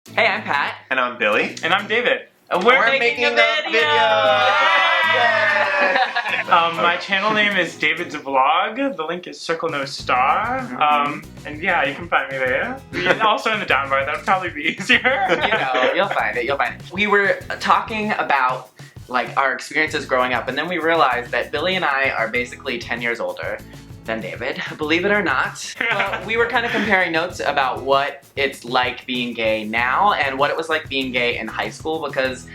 Hey, I'm Pat. And I'm Billy. And I'm David. And we're making a video! My channel name is David's Vlog. The link is Circle No Star. And yeah, you can find me there. Also in the down bar, that would probably be easier. You'll find it. We were talking about like our experiences growing up, and then we realized that Billy and I are basically 10 years older than David, believe it or not. Well, we were kind of comparing notes about what it's like being gay now and what it was like being gay in high school, because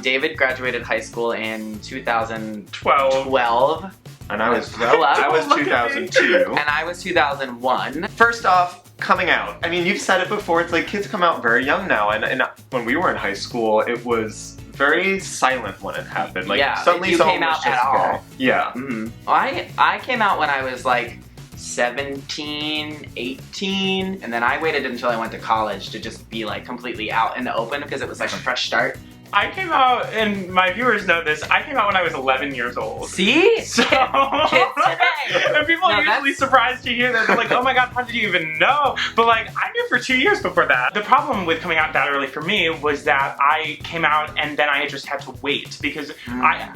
David graduated high school in 2012. And I was 2002. And I was 2001. First off, coming out. I mean, you've said it before, it's like kids come out very young now, and when we were in high school, it was very silent when it happened. Like, yeah, suddenly you someone came out was just at all. gay. Yeah. Well, I came out when I was like 17, 18, and then I waited until I went to college to just be like completely out in the open because it was like a fresh start. I came out, and my viewers know this, I came out when I was 11 years old. See? So, kids today. And people are usually surprised to hear that. They're like, oh my god, how did you even know? But like, I knew for 2 years before that. The problem with coming out that early for me was that I came out and then I just had to wait, because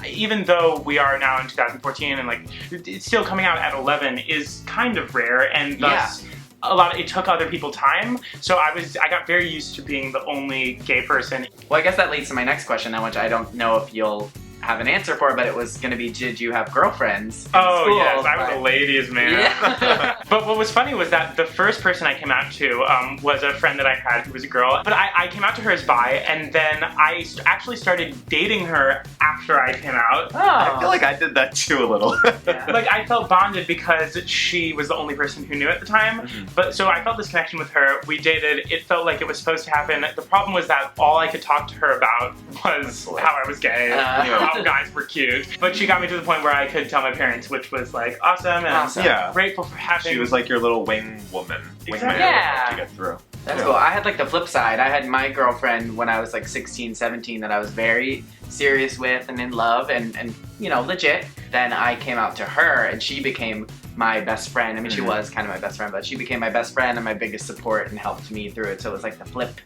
even though we are now in 2014 and like, it's still coming out at 11 is kind of rare, and thus it took other people time, so I got very used to being the only gay person. Well, I guess that leads to my next question now, which I don't know if you'll have an answer for, but it was going to be, did you have girlfriends in school? Yes, I was a ladies' man. Yeah. But what was funny was that the first person I came out to was a friend that I had who was a girl, but I came out to her as bi, and then I actually started dating her after I came out. Oh. I feel like I did that too a little. Like, I felt bonded because she was the only person who knew at the time, but so I felt this connection with her. We dated, it felt like it was supposed to happen. The problem was that all I could talk to her about was how I was gay, how guys were cute, but she got me to the point where I could tell my parents, which was like awesome, and I'm grateful for having. She was like your little wing woman, exactly. To get through. That's cool. I had like the flip side. I had my girlfriend when I was like 16, 17 that I was very serious with and in love and you know, legit. Then I came out to her and she became my best friend. I mean, she was kind of my best friend, but she became my best friend and my biggest support and helped me through it. So it was like the flip.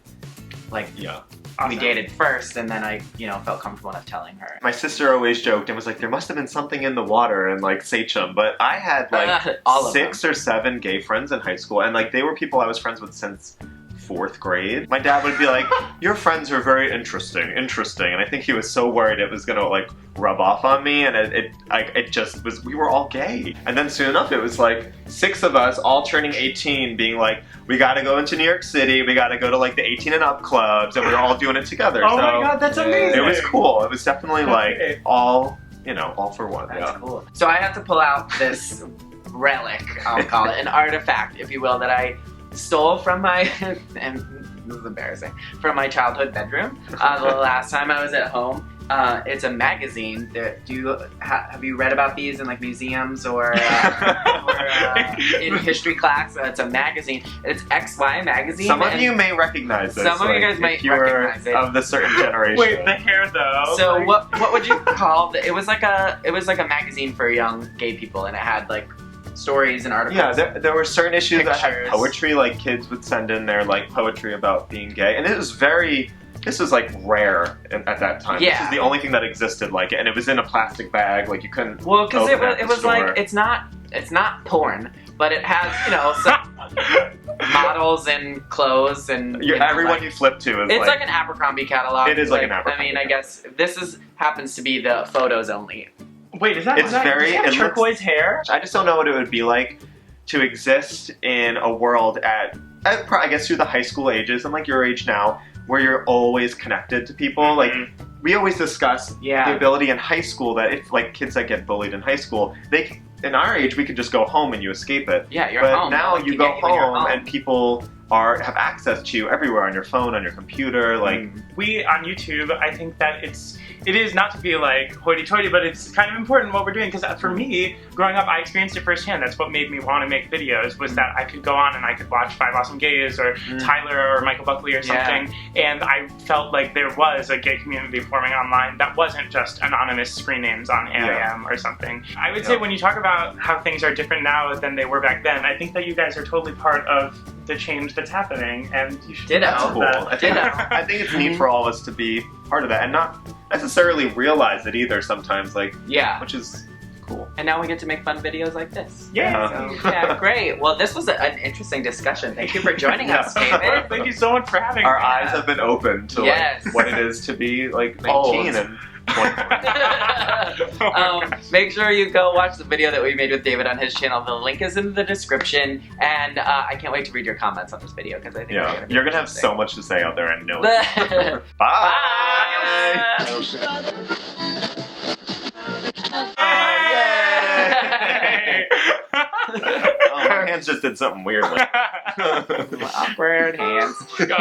Like, we dated first, and then I, felt comfortable enough telling her. My sister always joked and was like, there must have been something in the water in like Sachem, but I had like 6 or 7 gay friends in high school, and like they were people I was friends with since 4th grade. My dad would be like, your friends are very interesting, and I think he was so worried it was gonna like rub off on me, and it just was, we were all gay. And then soon enough it was like 6 of us all turning 18 being like, we gotta go into New York City, we gotta go to like the 18 and up clubs, and we were all doing it together. Oh my god, that's amazing! It was cool. It was definitely like all for one. That's cool. So I have to pull out this relic, I'll call it, an artifact, if you will, that I stole from my, and this is embarrassing, from my childhood bedroom the last time I was at home. It's a magazine. Have you read about these in like museums or in history class? It's a magazine. It's XY magazine. Some of you may recognize this. Some of you guys might recognize it. Of the certain generation. Wait, the hair though. So like, what would you call it? It was like a magazine for young gay people, and it had like stories and articles. Yeah, there were certain issues that had poetry, like kids would send in their like poetry about being gay, and it was this was like rare at that time. Yeah. This is the only thing that existed like it, and it was in a plastic bag, like you couldn't. Well, because it was like, it's not porn, but it has, some models and clothes and everyone like, you flip to is it's like an Abercrombie catalog. It is like an Abercrombie. I mean, I guess this happens to be the photos only. Wait, is that turquoise hair? I just don't know what it would be like to exist in a world at I guess through the high school ages and like your age now, where you're always connected to people. Like, we always discuss the ability in high school that if like kids that get bullied in high school, in our age, we could just go home and you escape it. Yeah, you're but home. But now you go home and people have access to you everywhere, on your phone, on your computer. Like, we on YouTube, I think that it is not to be like hoity-toity, but it's kind of important what we're doing, because for me, growing up, I experienced it firsthand. That's what made me want to make videos, was that I could go on and I could watch 5 Awesome Gays or Tyler or Michael Buckley or something, and I felt like there was a gay community forming online that wasn't just anonymous screen names on AIM or something. I would say when you talk about how things are different now than they were back then, I think that you guys are totally part of the change it's happening, and you should Ditto. That's cool. that. I think it's neat for all of us to be part of that and not necessarily realize it either sometimes, like, Yeah. which is cool. And now we get to make fun videos like this. Yeah. So, yeah, great. Well, this was an interesting discussion. Thank you for joining us, David. Thank you so much for having Our me. eyes have been opened to Yes. like what it is to be like 19 Old. and 20. Make sure you go watch the video that we made with David on his channel. The link is in the description, and I can't wait to read your comments on this video because I think Yeah, you're gonna have so much to say out there and know it. Bye. Bye. Yay! Oh, my hands just did something weird. Awkward hands. God.